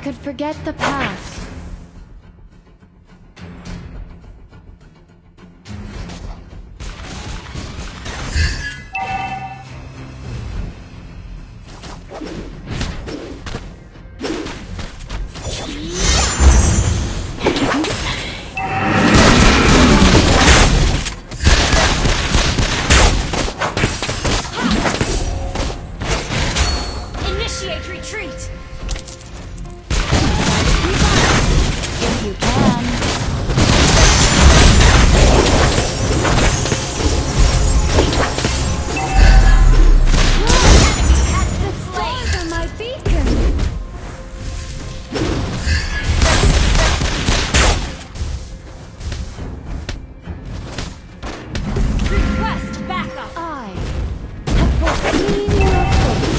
could forget the past. Initiate retreat! If you can. The stars are my beacon. Request backup! I have foreseen your fate.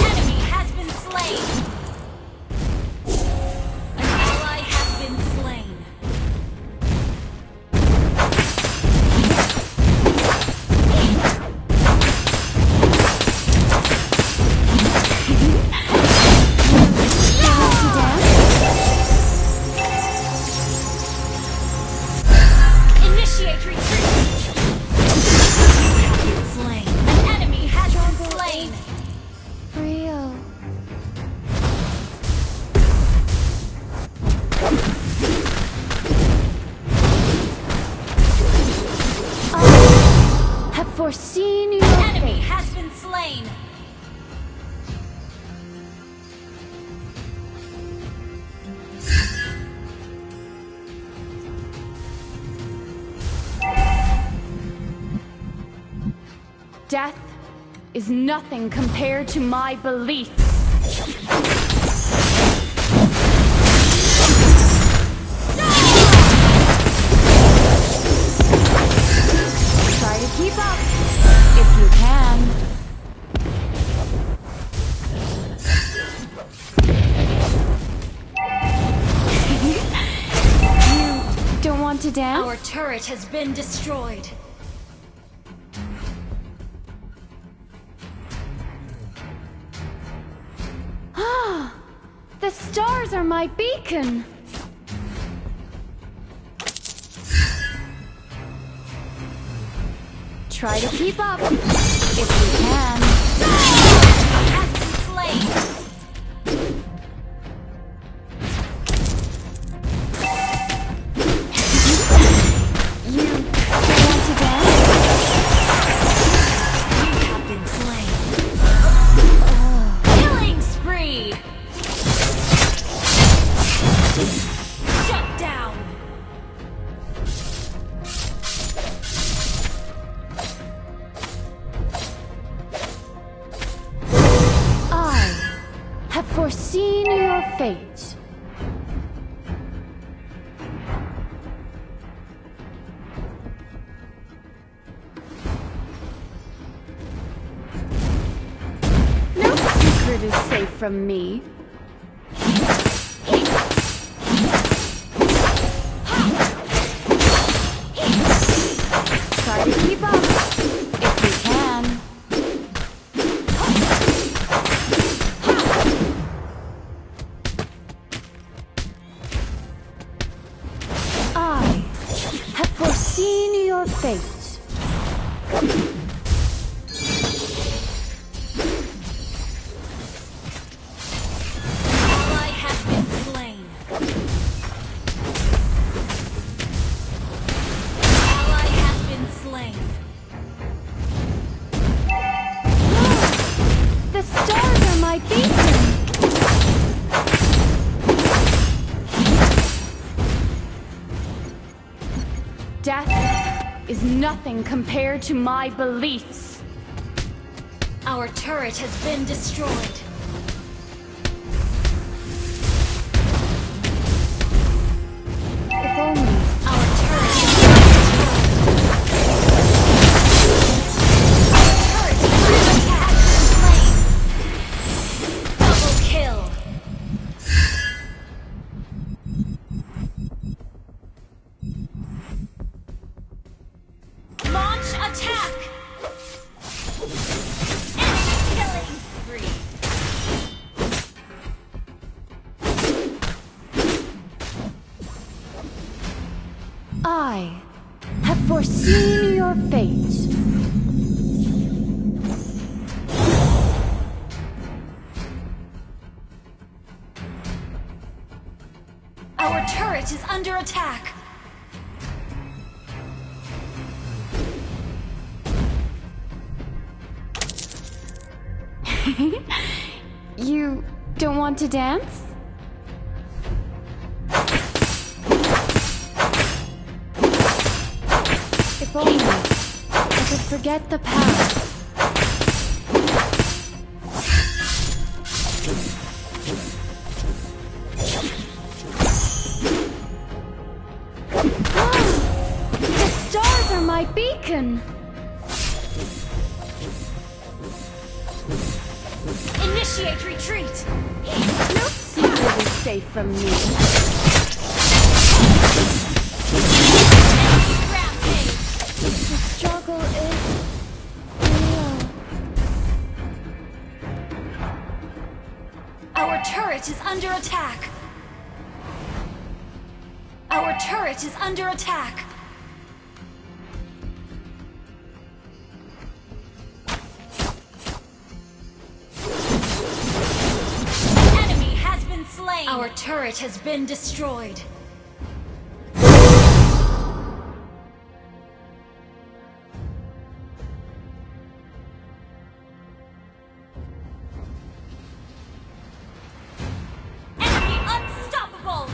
Enemy has been slain! An ally has been slain. Initiate retreat! You have been slain. An enemy has been slain. Real. I have foreseen your An enemy fate. has been slain. Death is nothing compared to my beliefs. Try to keep up, if you can. You don't want to dance? Our turret has been destroyed. The stars are my beacon. Try to keep up, if you can. Has been slain. You don't want to dance? You have been slain. Killing spree. Shut down. I have foreseen your fate. No secret is safe from me. Try to keep up, if you can. I have foreseen your fate. Ally has been slain. Ally has been slain. The stars are my beacon. Death is nothing compared to my beliefs. Our turret has been destroyed. If only. Our turret has been destroyed. Our turret has been slain. I have foreseen your fate. Our turret is under attack. You don't want to dance? If only I could forget the past. The stars are my beacon! Initiate retreat. No secret is safe from me. Rampage. The struggle is real. Our turret is under attack. Our turret is under attack. Enemy has been slain. Our turret has been destroyed. Enemy unstoppable.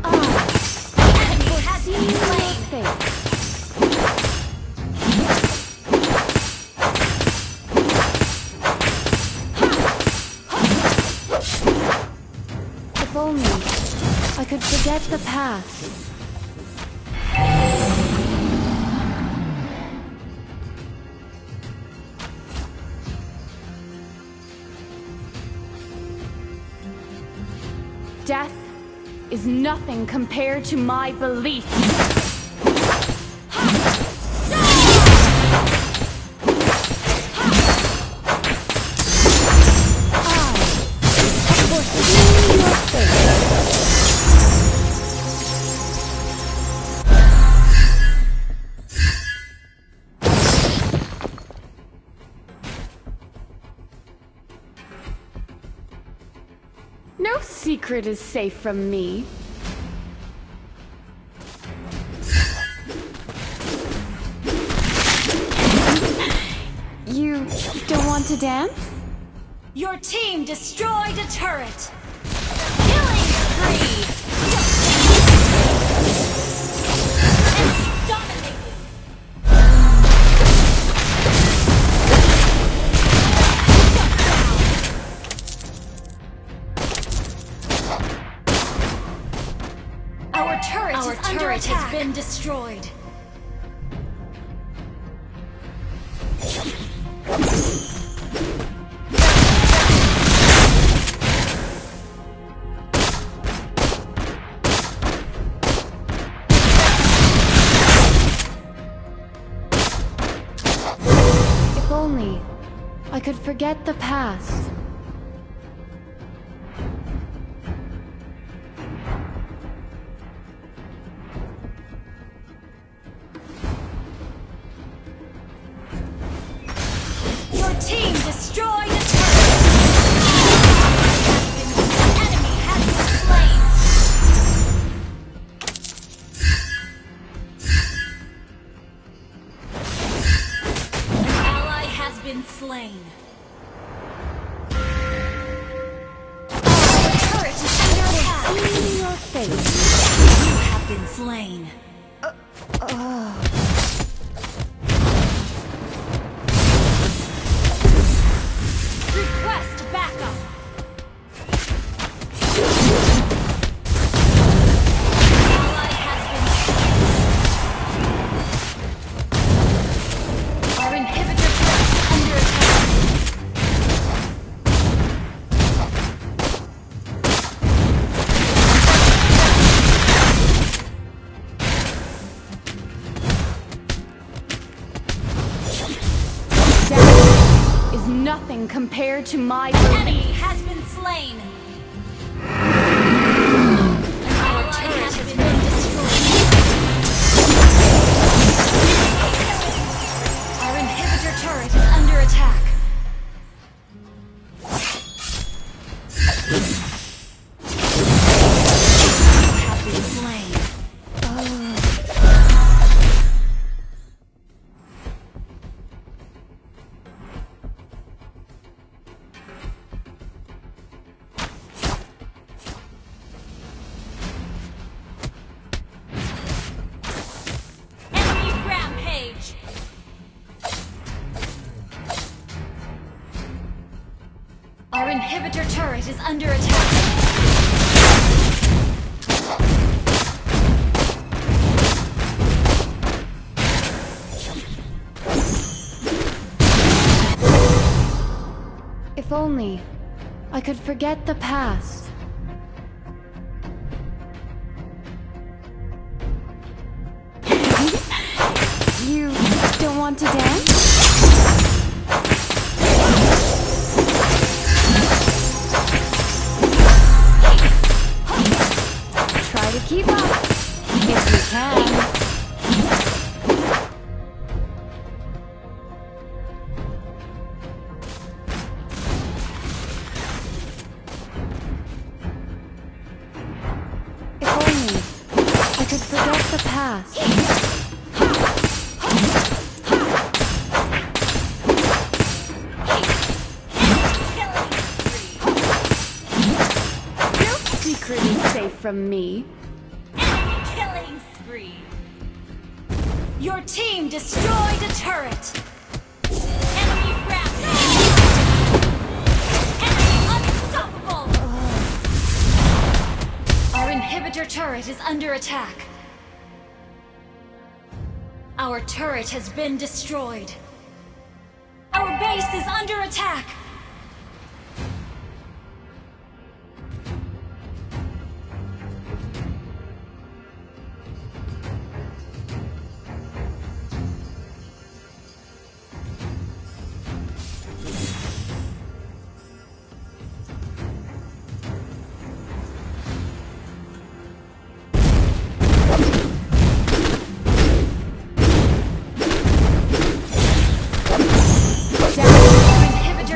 Enemy has been slain. Fate. If only I could forget the past. Death is nothing compared to my belief. Foreseen your fate. No secret is safe from me. You don't want to dance? Your team destroyed a turret. Killing spree. Enemy dominated. Our turret is under attack. Has been destroyed. If only I could forget the past. Your team destroyed a turret. Enemy has been slain. An ally has been slain. Our turret is under attack. Foreseen your fate. You have been slain. Request backup. Ally has been slain. Our inhibitor turret is under attack. Death is nothing compared to my Enemy belief. has been slain. Our turret has been destroyed. turret is under attack. If only I could forget the past. You don't want to dance? Try to keep up, if you can. If only I could forget the past. No secret is safe from me. Enemy killing spree. Your team destroyed a turret. Enemy wrapped. Enemy unstoppable. Our inhibitor turret is under attack. Our turret has been destroyed. Our base is under attack.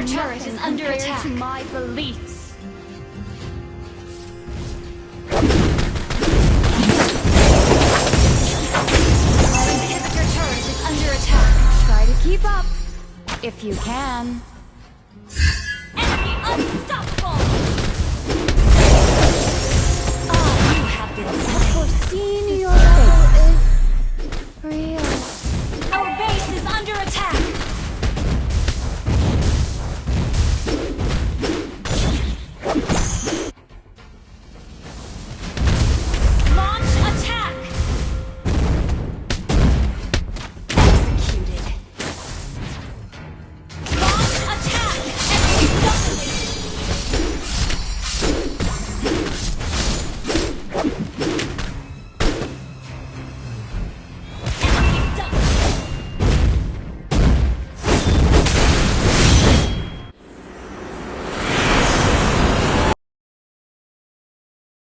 Turret is under attack. To my beliefs. Our inhibitor turret is under attack. Try to keep up, if you can.